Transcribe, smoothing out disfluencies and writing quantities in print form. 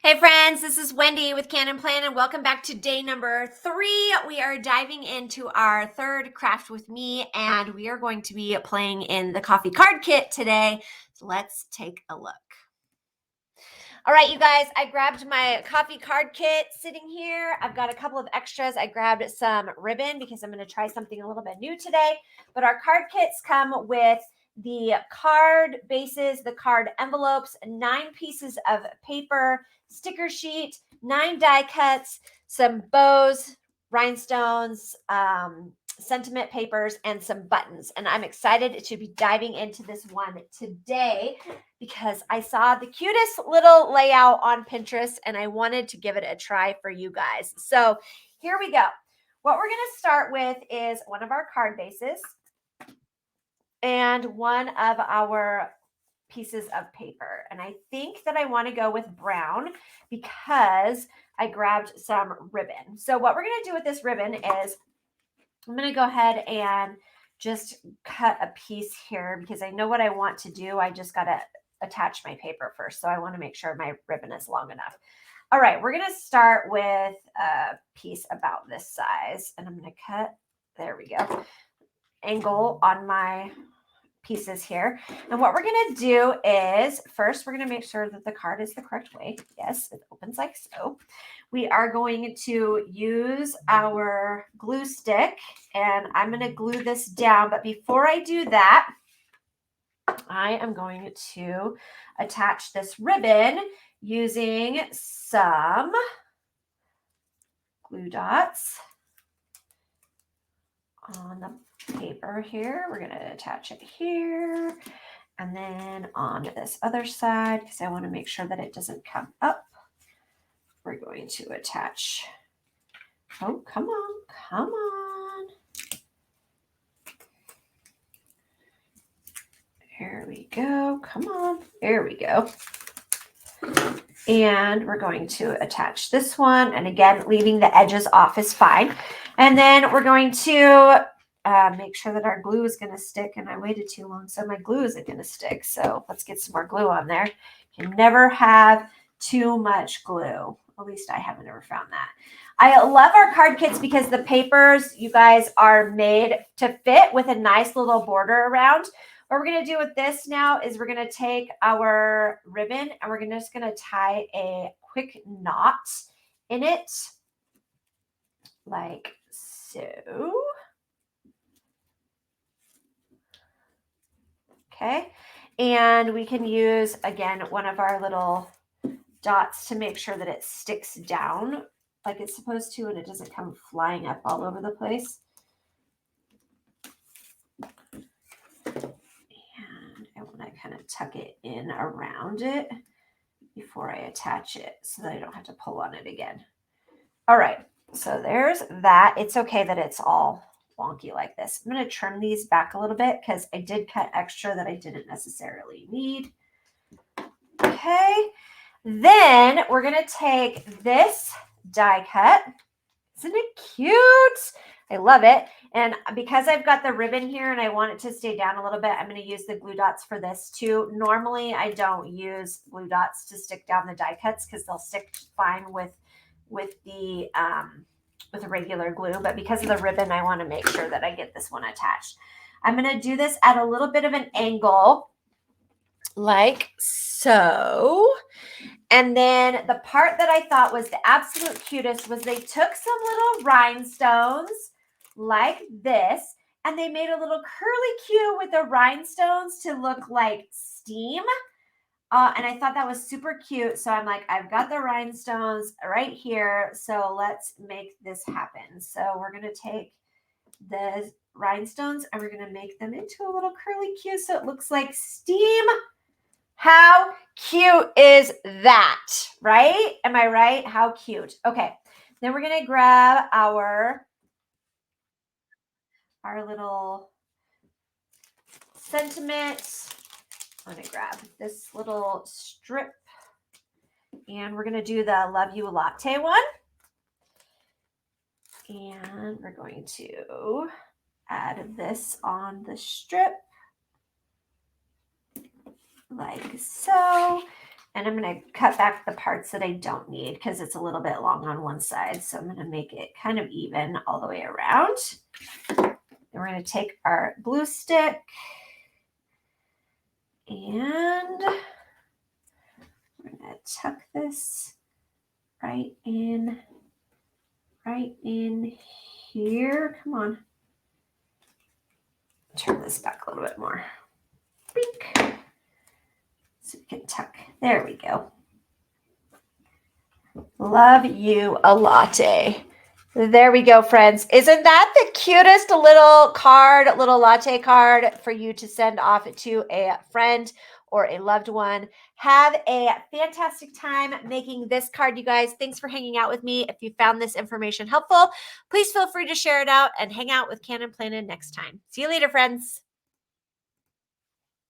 Hey friends, this is Wendy with Cannin, Plannin, and welcome back to day number 3. We are diving into our third craft with me, and we are going to be playing in the coffee card kit today. So let's take a look. All right, you guys, I grabbed my coffee card kit sitting here. I've got a couple of extras. I grabbed some ribbon because I'm going to try something a little bit new today. But our card kits come with the card bases, the card envelopes, 9 pieces of paper, sticker sheet, 9 die cuts, some bows, rhinestones, sentiment papers, and some buttons. And I'm excited to be diving into this one today because I saw the cutest little layout on Pinterest and I wanted to give it a try for you guys. So here we go. What we're going to start with is one of our card bases and one of our pieces of paper. And I think that I want to go with brown because I grabbed some ribbon. So what we're going to do with this ribbon is I'm going to go ahead and just cut a piece here because I know what I want to do. I just got to attach my paper first. So I want to make sure my ribbon is long enough. All right, we're going to start with a piece about this size. And I'm going to cut, there we go, angle on my pieces here. And what we're going to do is first, we're going to make sure that the card is the correct way. Yes, it opens like so. We are going to use our glue stick and I'm going to glue this down. But before I do that, I am going to attach this ribbon using some glue dots on the paper here. We're going to attach it here and then on this other side because I want to make sure that it doesn't come up. We're going to attach. Oh, come on, come on. There we go. Come on. There we go. And we're going to attach this one. And again, leaving the edges off is fine. And then we're going to make sure that our glue is going to stick. And I waited too long, so my glue isn't going to stick. So let's get some more glue on there. You can never have too much glue. At least I haven't ever found that. I love our card kits because the papers, you guys, are made to fit with a nice little border around. What we're going to do with this now is we're going to take our ribbon and we're just going to tie a quick knot in it like so. Okay. And we can use, again, one of our little dots to make sure that it sticks down like it's supposed to and it doesn't come flying up all over the place. And I want to kind of tuck it in around it before I attach it so that I don't have to pull on it again. All right, so there's that. It's okay that it's all wonky like this. I'm going to trim these back a little bit because I did cut extra that I didn't necessarily need. Okay, then we're going to take this die cut. Isn't it cute? I love it. And because I've got the ribbon here and I want it to stay down a little bit, I'm going to use the glue dots for this too. Normally, I don't use glue dots to stick down the die cuts because they'll stick fine with the regular glue. But because of the ribbon, I want to make sure that I get this one attached. I'm going to do this at a little bit of an angle like so. And then the part that I thought was the absolute cutest was they took some little rhinestones like this, and they made a little curly Q with the rhinestones to look like steam. And I thought that was super cute. So I'm like, I've got the rhinestones right here. So let's make this happen. So we're going to take the rhinestones and we're going to make them into a little curly Q so it looks like steam. How cute is that, right? Am I right? How cute. Okay, then we're going to grab our little sentiment. I'm going to grab this little strip and we're going to do the Love You Latte one. And we're going to add this on the strip like so. And I'm going to cut back the parts that I don't need because it's a little bit long on one side. So I'm going to make it kind of even all the way around. And we're going to take our glue stick and we're going to tuck this right in here. Come on. Turn this back a little bit more. Beak. So we can tuck. There we go. Love you a latte. There we go, friends. Isn't that the cutest little card, little latte card for you to send off to a friend or a loved one? Have a fantastic time making this card, you guys. Thanks for hanging out with me. If you found this information helpful, please feel free to share it out and hang out with Cannin Plannin next time. See you later, friends.